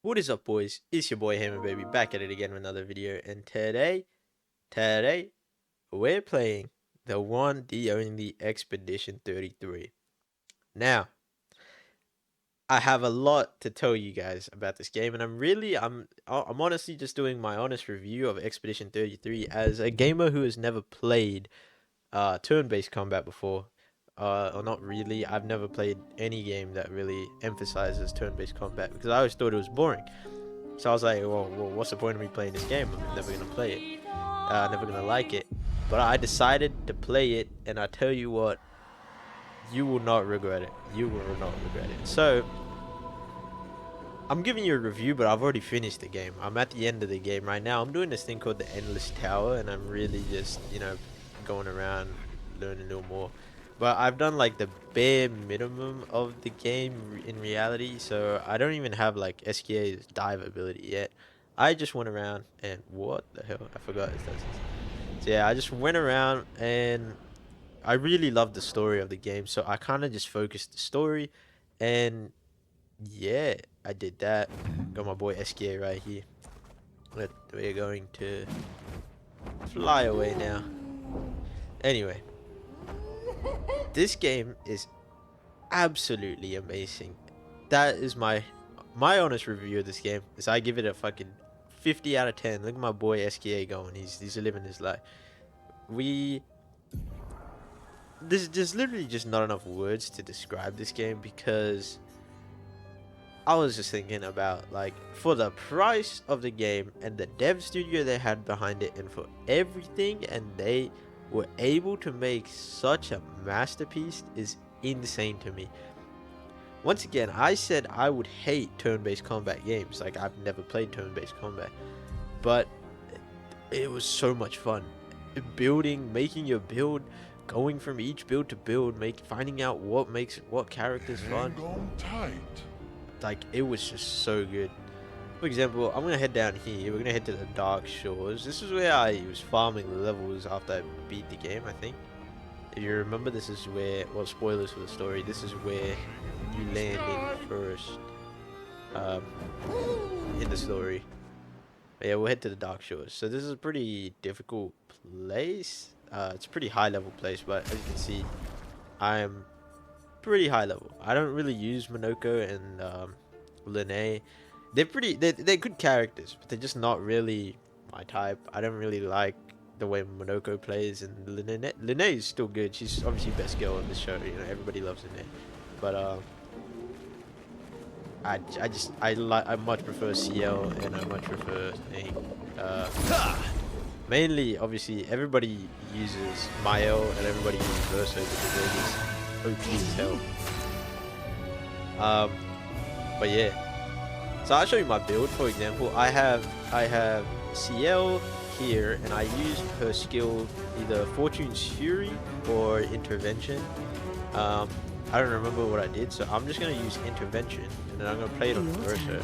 What is up, boys? It's your boy Hammer Baby back at it again with another video, and today we're playing the one, the only Expedition 33. Now, I have a lot to tell you guys about this game, and I'm honestly just doing my honest review of Expedition 33 as a gamer who has never played turn-based combat before. Or not really. I've never played any game that really emphasizes turn-based combat because I always thought it was boring. So I was like, well, what's the point of me playing this game? I'm never gonna play it. Never gonna like it. But I decided to play it, and I tell you what, you will not regret it. You will not regret it. So I'm giving you a review, but I've already finished the game. I'm at the end of the game right now. I'm doing this thing called the Endless Tower, and I'm really just, going around learning a little more. But I've done like the bare minimum of the game in reality, so I don't even have like SKA's dive ability yet. I just went around and what the hell? I forgot it does this. So yeah, I just went around and I really loved the story of the game, so I kind of just focused the story, and yeah, I did that. Got my boy SKA right here. We're going to fly away now. Anyway, this game is absolutely amazing. That is my honest review of this game. Is I give it a fucking 50 out of 10. Look at my boy SKA going. He's living his life. There's literally just not enough words to describe this game because I was just thinking about, like, for the price of the game and the dev studio they had behind it and for everything, and they were able to make such a masterpiece is insane to me. Once again, I said I would hate turn-based combat games. Like, I've never played turn-based combat, but it was so much fun. Building, making your build, going from each build to build, finding out what makes what characters fun. Like, it was just so good. For example, I'm gonna head down here. We're gonna head to the Dark Shores. This is where I was farming the levels after I beat the game, I think. If you remember, this is where, well, spoilers for the story, this is where you land in first, in the story. But yeah, we'll head to the Dark Shores. So this is a pretty difficult place. It's a pretty high level place, but as you can see, I'm pretty high level. I don't really use Monoko and Lene. They're good characters, but they're just not really my type. I don't really like the way Monoko plays, and Lene is still good. She's obviously best girl in the show. You know, everybody loves Lene. But I much prefer CL, and I much prefer mainly, obviously, everybody uses Mael and everybody uses Verso because they're just OP as hell. But yeah. So I'll show you my build. For example, I have CL here, and I use her skill either Fortune's Fury or Intervention. I don't remember what I did, so I'm just gonna use Intervention, and then I'm gonna play it on Verso.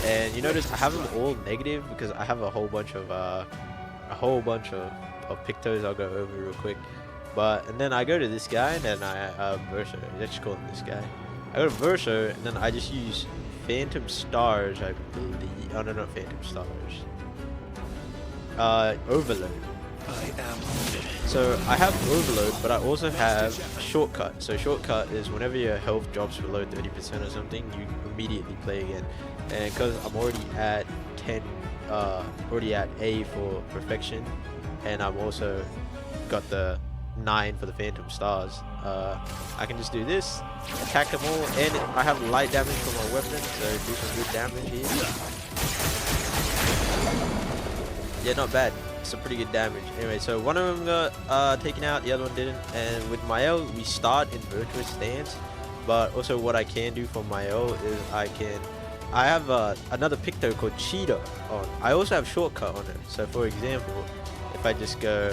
And you notice I have them all negative because I have a whole bunch of Pictos I'll go over real quick. And then I go to this guy, and then I Verso. Let's just call him this guy. I go to Verso, and then I just use Phantom Stars, I believe. Oh no, not Phantom Stars. Overload. So I have Overload, but I also have Shortcut. So Shortcut is whenever your health drops below 30% or something, you immediately play again. And because I'm already at 10, already at A for Perfection, and I'm also got the 9 for the Phantom Stars, I can just do this, attack them all, and I have light damage for my weapon, so do some good damage here. Yeah, not bad. Some pretty good damage. Anyway, so one of them got taken out, the other one didn't. And with Mael, we start in Virtuous Stance, but also what I can do for Mael is I have another Picto called Cheetah on. I also have Shortcut on it. So for example, if I just go,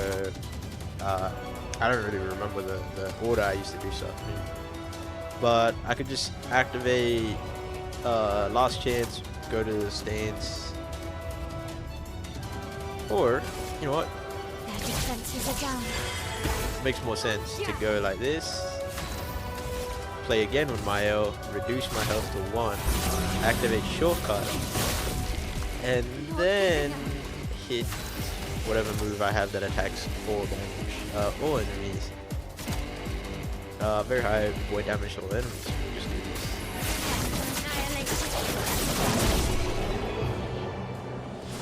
I don't really remember the order I used to do stuff in, but I could just activate Last Chance, go to the stance. Or, you know what? Makes more sense to go like this. play again with my L, reduce my health to 1, activate shortcut, and then hit whatever move I have that attacks all damage, all enemies. Very high void damage to all enemies. We'll just do this.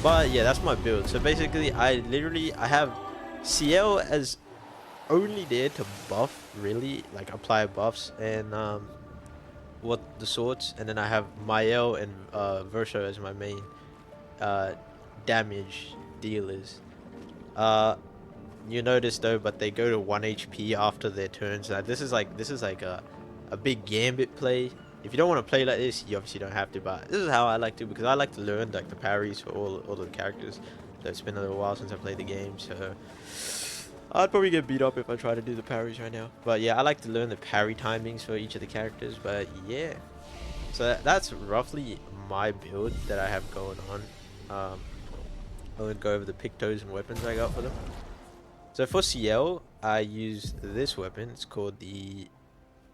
But yeah, that's my build. So basically, I have CL as only there to buff, really, like apply buffs and what the swords, and then I have Mael and Verso as my main damage dealers. You notice though, but they go to 1 HP after their turns. This is like a big gambit play. If you don't want to play like this, you obviously don't have to, but this is how I like to, because I like to learn like the parries for all the characters. So it's been a little while since I played the game, so I'd probably get beat up if I try to do the parries right now. But yeah, I like to learn the parry timings for each of the characters. But yeah, so that's roughly my build that I have going on. I'll go over the pictos and weapons I got for them. So for CL, I use this weapon. It's called the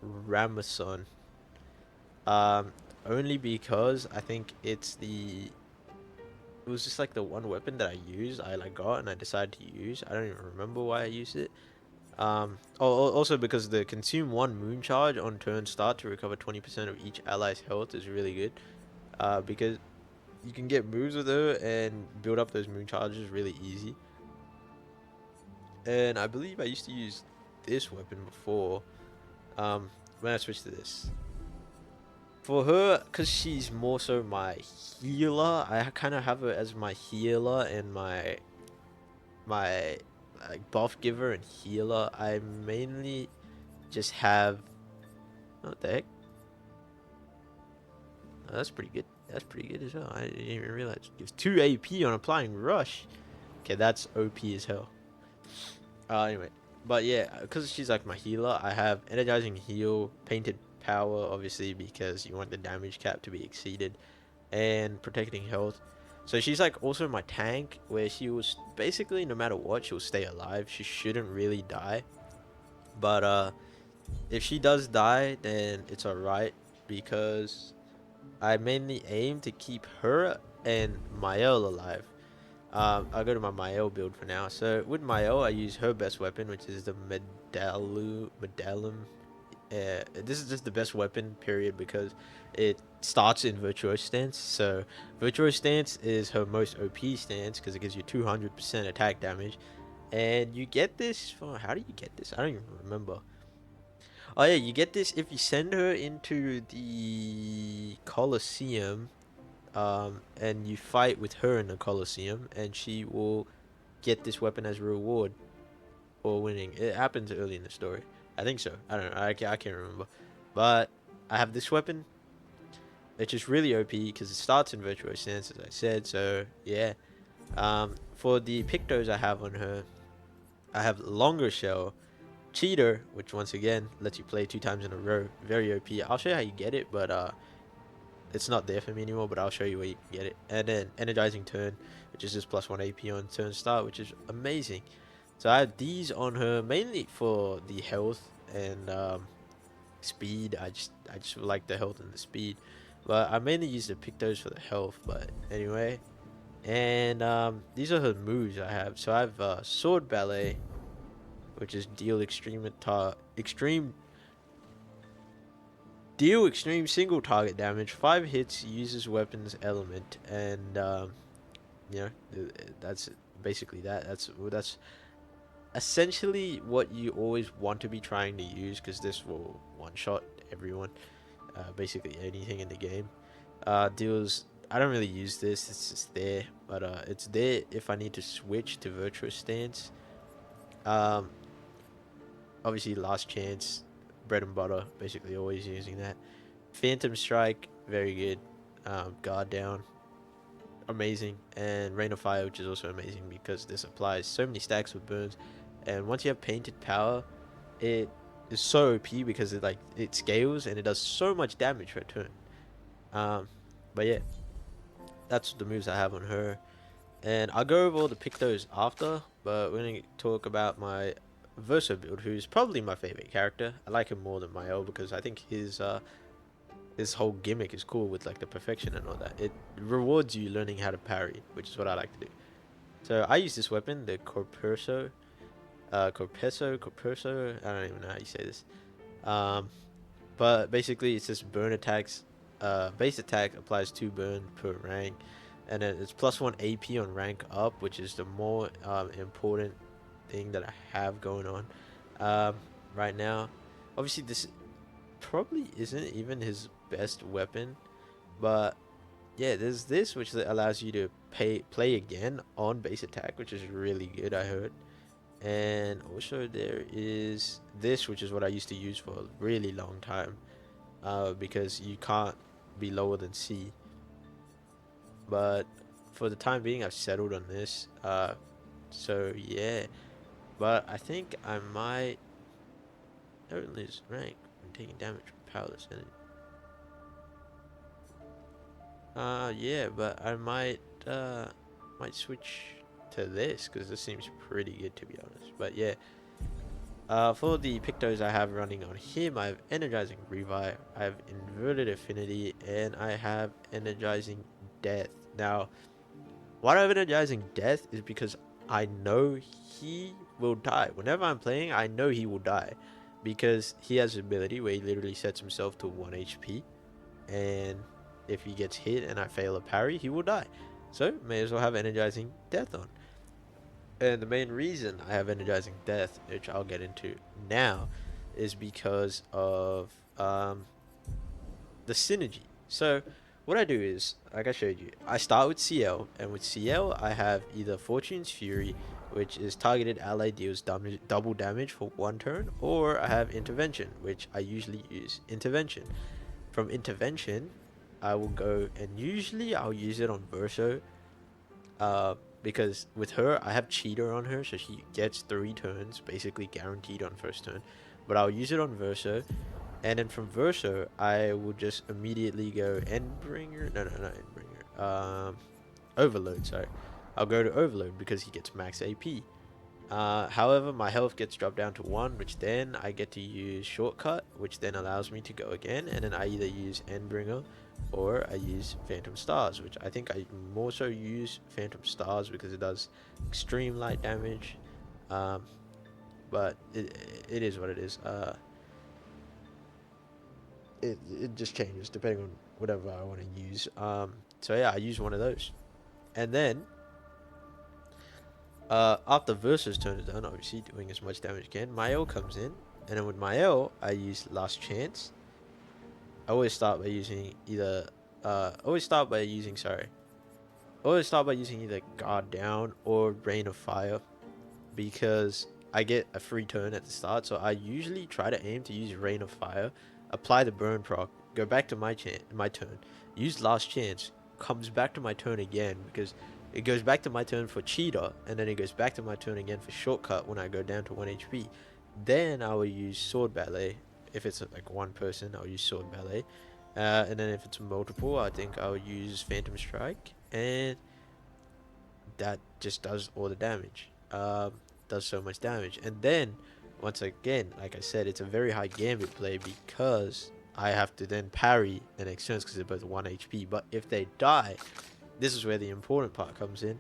Ramazon. Only because I think it was just like the one weapon that I got and I decided to use. I don't even remember why I used it. Also because the consume 1 moon charge on turn start to recover 20% of each ally's health is really good. Because you can get moves with her and build up those moon charges really easy. And I believe I used to use this weapon before, when I switched to this. For her, because she's more so my healer, I kind of have her as my healer and my like buff giver and healer. I mainly just have, what the heck? Oh, that's pretty good. That's pretty good as hell. I didn't even realize it gives 2 AP on applying rush. Okay, that's OP as hell. Anyway, but yeah, because she's like my healer, I have energizing heal, painted power, obviously because you want the damage cap to be exceeded, and protecting health. So she's like also my tank, where she was basically no matter what, she'll stay alive. She shouldn't really die, but if she does die, then it's alright, because I mainly aim to keep her and Mael alive. I'll go to my Mael build for now. So with Mael, I use her best weapon, which is the Medallum. This is just the best weapon, period, because it starts in Virtuoso Stance. So Virtuoso Stance is her most OP stance because it gives you 200% attack damage. And you get this for, how do you get this? I don't even remember. Oh yeah, you get this if you send her into the Colosseum, and you fight with her in the Colosseum, and she will get this weapon as a reward for winning. It happens early in the story. I think so. I don't know. I can't remember. But I have this weapon, which is really OP because it starts in Virtuoso Stance, as I said. So yeah. For the pictos I have on her, I have Longer Shell, Cheater, which once again lets you play 2 times in a row. Very OP. I'll show you how you get it, but it's not there for me anymore, but I'll show you where you can get it. And then Energizing Turn, which is just +1 AP on turn start, which is amazing. So I have these on her mainly for the health and speed. I just like the health and the speed, but I mainly use the pictos for the health. But anyway, and these are her moves I have. So I have Sword Ballet, which is deal extreme single target damage, 5 hits, uses weapons element, and you know, that's basically that. That's essentially what you always want to be trying to use, because this will one-shot everyone, basically anything in the game. Deals, I don't really use this, it's just there, but it's there if I need to switch to Virtuous Stance. Obviously Last Chance, bread and butter, basically always using that. Phantom Strike, very good. Guard Down, amazing. And Rain of Fire, which is also amazing because this applies so many stacks with burns. And once you have Painted Power, it is so OP because it scales and it does so much damage per turn. But yeah, that's the moves I have on her. And I'll go over all the pictos after, but we're going to talk about my Verso build, who's probably my favorite character. I like him more than Mael because I think his whole gimmick is cool with like the perfection and all that. It rewards you learning how to parry, which is what I like to do. So I use this weapon, the Corpeso. I don't even know how you say this. Um, but basically it's just burn attacks. Base attack applies 2 burn per rank, and then it's +1 AP on rank up, which is the more important thing that I have going on right now. Obviously, this probably isn't even his best weapon, but yeah, there's this which allows you to play again on base attack, which is really good, I heard. And also there is this, which is what I used to use for a really long time, because you can't be lower than C. But for the time being, I've settled on this. So yeah, but I think I might don't lose rank when taking damage from powerless energy. Yeah, but I might switch to this because this seems pretty good, to be honest. But yeah, for the Pictos I have running on him, I have Energizing Revive, I have Inverted Affinity, and I have Energizing Death. Now, why I have Energizing Death is because I know he will die. Whenever I'm playing, I know he will die because he has an ability where he literally sets himself to 1 HP, and if he gets hit and I fail a parry, he will die. So may as well have Energizing Death on. And the main reason I have Energizing Death, which I'll get into now, is because of the synergy. So what I do is, like I showed you, I start with CL, and with CL I have either Fortune's Fury, which is targeted ally deals double damage for 1 turn, or I have Intervention, which I usually use Intervention. From Intervention, I will go, and usually I'll use it on Verso, because with her, I have Cheater on her, so she gets 3 turns, basically guaranteed on first turn. But I'll use it on Verso, and then from Verso, I will just immediately go Endbringer. No, not Endbringer. Overload, sorry. I'll go to Overload because he gets max AP. However, my health gets dropped down to 1, which then I get to use Shortcut, which then allows me to go again, and then I either use Endbringer or I use Phantom Stars, which I think I more so use Phantom Stars because it does extreme light damage. But it is what it is. It just changes depending on whatever I want to use. So yeah, I use one of those, and then after Versus turn is done, obviously doing as much damage again, Mael comes in, and then with Mael, I use Last Chance. I always start by using either, always start by using, sorry, always start by using either Guard Down or Rain of Fire, because I get a free turn at the start, so I usually try to aim to use Rain of Fire, apply the burn proc, go back to my turn, use Last Chance, comes back to my turn again, because it goes back to my turn for Cheetah, and then it goes back to my turn again for Shortcut when I go down to 1 HP. Then I will use Sword Ballet. If it's like one person, I'll use Sword Ballet. And then if it's multiple, I think I'll use Phantom Strike. And that just does all the damage. Does so much damage. And then, once again, like I said, it's a very high gambit play because I have to then parry the next turns because they're both 1 HP. But if they die, this is where the important part comes in.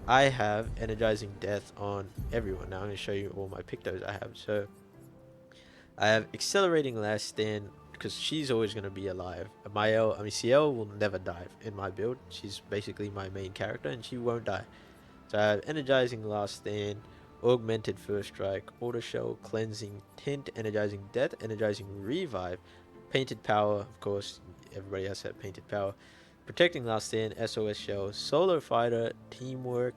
I have Energizing Death on everyone. Now I'm going to show you all my Pictos I have. So I have Accelerating Last Stand because she's always going to be alive. CL will never die in my build. She's basically my main character and she won't die. So I have Energizing Last Stand, Augmented First Strike, Auto Shell, Cleansing Tint, Energizing Death, Energizing Revive, Painted Power, of course, everybody else had Painted Power, Protecting Last Stand, SOS Shell, Solo Fighter, Teamwork,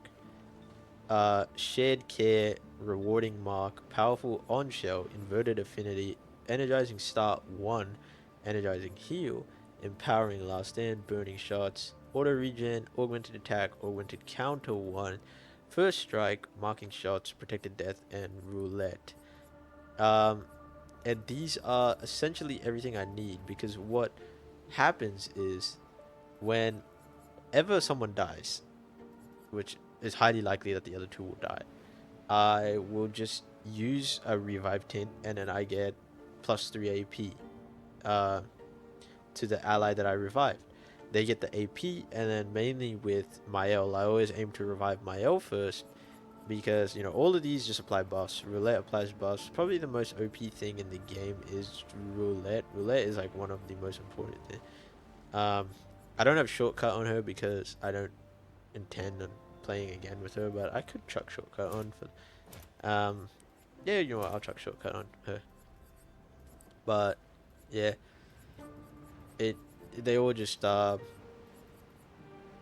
Shared Care, Rewarding Mark, Powerful On Shell, Inverted Affinity, Energizing Start 1, Energizing Heal, Empowering Last Stand, Burning Shots, Auto Regen, Augmented Attack, Augmented Counter 1, First Strike, Marking Shots, Protected Death, and Roulette. And these are essentially everything I need because what happens is whenever someone dies, which is highly likely that the other two will die, I will just use a revive tint, and then I get +3 AP to the ally that I revived. They get the AP, and then mainly with Mael, I always aim to revive Mael first, because you know all of these just apply buffs. Roulette applies buffs. Probably the most OP thing in the game is Roulette. Roulette is like one of the most important things. I don't have shortcut on her because I don't intend on playing again with her, but I could chuck shortcut on for yeah, you know what, I'll chuck shortcut on her. But yeah, they all just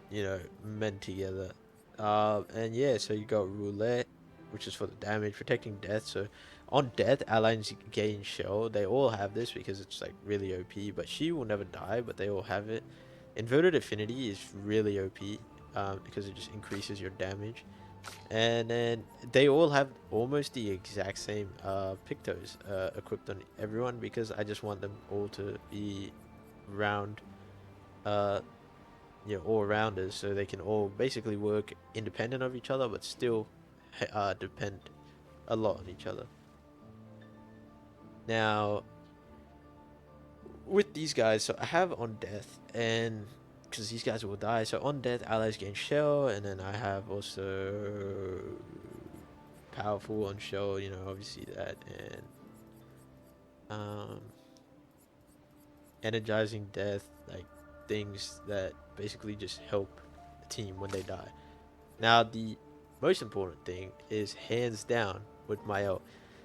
you know, mend together. And yeah, so you got Roulette, which is for the damage, protecting death. So on death, allies gain shell. They all have this because it's like really OP, but she will never die, but they all have it. Inverted Affinity is really OP because it just increases your damage. And then they all have almost the exact same Pictos equipped on everyone, because I just want them all to be round you know, all-rounders, so they can all basically work independent of each other but still depend a lot on each other. Now with these guys, so I have on death, and because these guys will die, so on death allies gain shell, and then I have also powerful on shell, you know, obviously that, and energizing death, like things that basically just help the team when they die. Now the most important thing is hands down with Mael.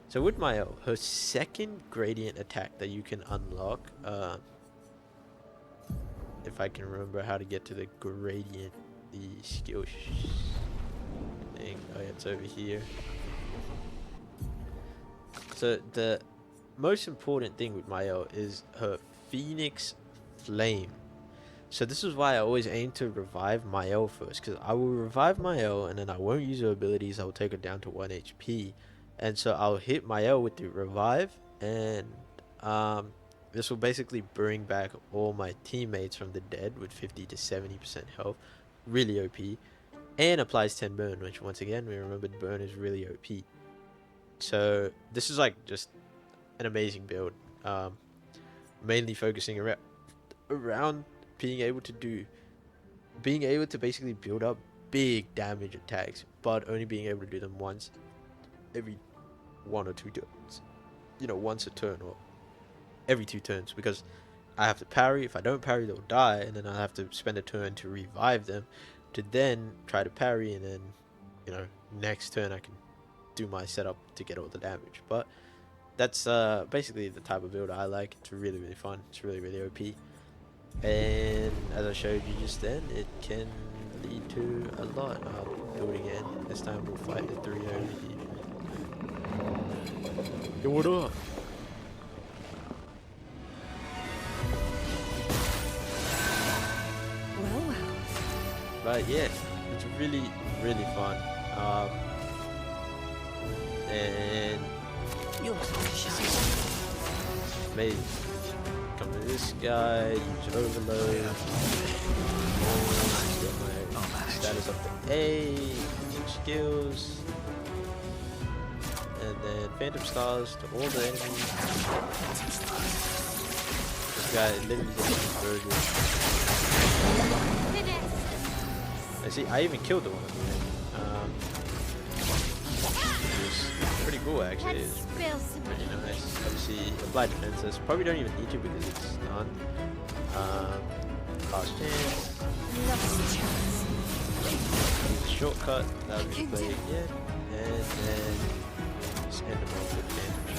So with Mael, her second gradient attack that you can unlock, if I can remember how to get to the gradient, the skill thing, oh yeah, it's over here. So the most important thing with Mael is her Phoenix Flame. So this is why I always aim to revive Mael first, because I will revive Mael and then I won't use her abilities. I will take her down to 1 HP, and so I'll hit Mael with the revive, and this will basically bring back all my teammates from the dead with 50 to 70% health, really OP, and applies 10 burn, which once again we remembered burn is really OP. So this is like just an amazing build, mainly focusing around being able to basically build up big damage attacks, but only being able to do them once every 1 or 2 turns, you know, once a turn or every 2 turns, because I have to parry. If I don't parry, they'll die, and then I have to spend a turn to revive them, to then try to parry, and then, you know, next turn I can do my setup to get all the damage. But that's basically the type of build I like. It's really, really fun. It's really, really OP. And as I showed you just then, it can lead to a lot. I'll build again. This time we'll fight the 3 over here. Yo, what up? Well. But yeah, it's really, really fun. And amazing. Come to this guy, use overload. Get my status up to A, skills, and then Phantom Stars to all the enemies. This guy literally just burger. I see, I even killed the one. Pretty cool actually. It's pretty nice. Obviously, apply defenses. Probably don't even need to because it's done. Last chance. Use a shortcut. That'll be play again. And then just end them off with damage.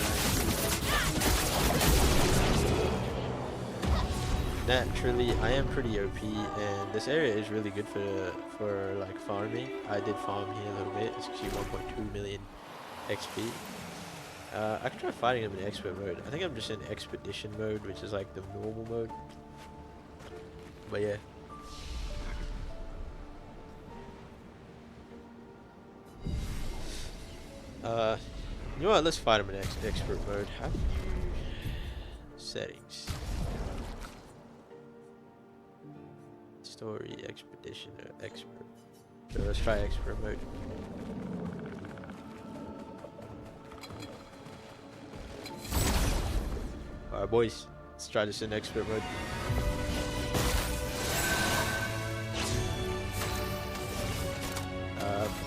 Naturally, I am pretty OP, and this area is really good for like farming. I did farm here a little bit. It's actually 1.2 million XP. I can try fighting them in expert mode. I think I'm just in expedition mode, which is like the normal mode. But yeah. You know what? Let's fight them in expert mode. How do you... settings. Story, expedition, or expert. So let's try expert mode. Alright, boys, let's try this in expert mode.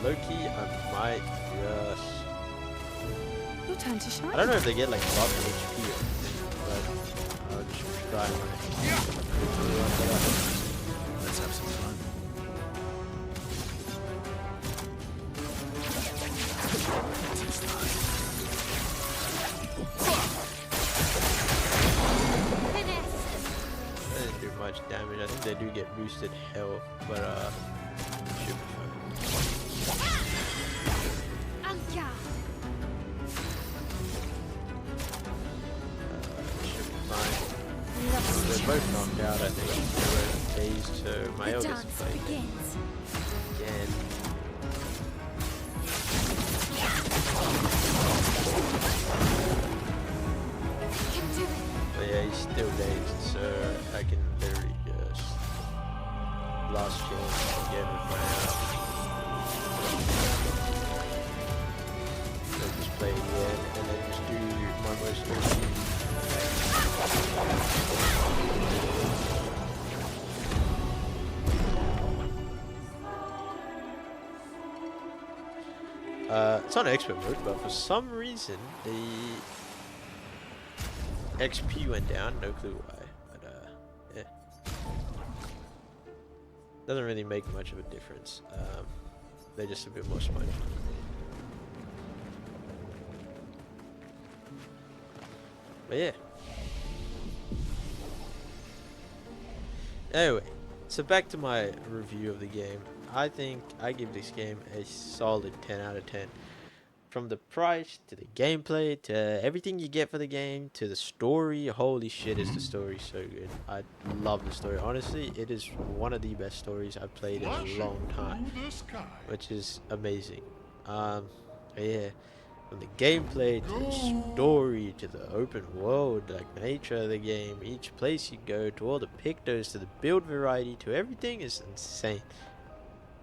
Low-key, I might just... Your turn to shine. I don't know if they get like a lot of HP or anything, but I'll just try my... Let's have some fun. They didn't do much damage. I think they do get boosted health, but should be fine. Should be fine. They're both knocked out, I think. They were phased, so my eldest played again. But yeah, he's still dazed, so I can literally just last chance again with my so just play again and then just do my most it's on expert mode, but for some reason the XP went down, no clue why, but yeah. Doesn't really make much of a difference. They're just a bit more spongy. But yeah. Anyway, so back to my review of the game. I think I give this game a solid 10 out of 10. From the price, to the gameplay, to everything you get for the game, to the story. Holy shit, is the story so good. I love the story. Honestly, it is one of the best stories I've played in a long time, which is amazing. Yeah, from the gameplay, to the story, to the open world, like nature of the game, each place you go, to all the pictos, to the build variety, to everything is insane.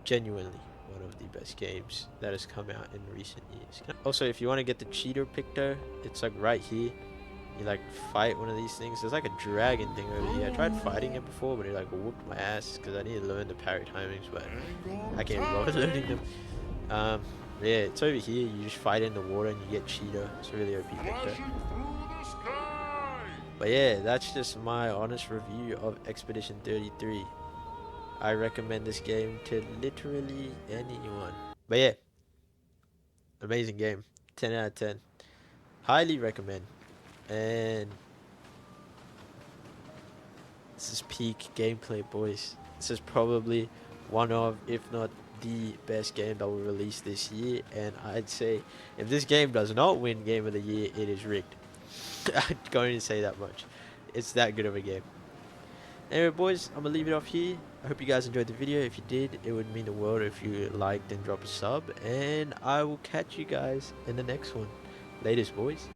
Genuinely one of the best games that has come out in recent years. Also, if you want to get the cheater picto, it's like right here. You like fight one of these things. There's like a dragon thing over here. I tried fighting it before, but it like whooped my ass because I need to learn the parry timings, but I can't bother learning them. Yeah, it's over here. You just fight in the water and you get cheater. It's really OP picto. But yeah, that's just my honest review of Expedition 33. I recommend this game to literally anyone. But yeah, amazing game. 10 out of 10. Highly recommend. And this is peak gameplay, boys. This is probably one of, if not the best game that will release this year. And I'd say if this game does not win Game of the Year, it is rigged. I'm going to say that much. It's that good of a game. Anyway, boys, I'm going to leave it off here. I hope you guys enjoyed the video. If you did, it would mean the world if you liked and drop a sub. And I will catch you guys in the next one. Latest, boys.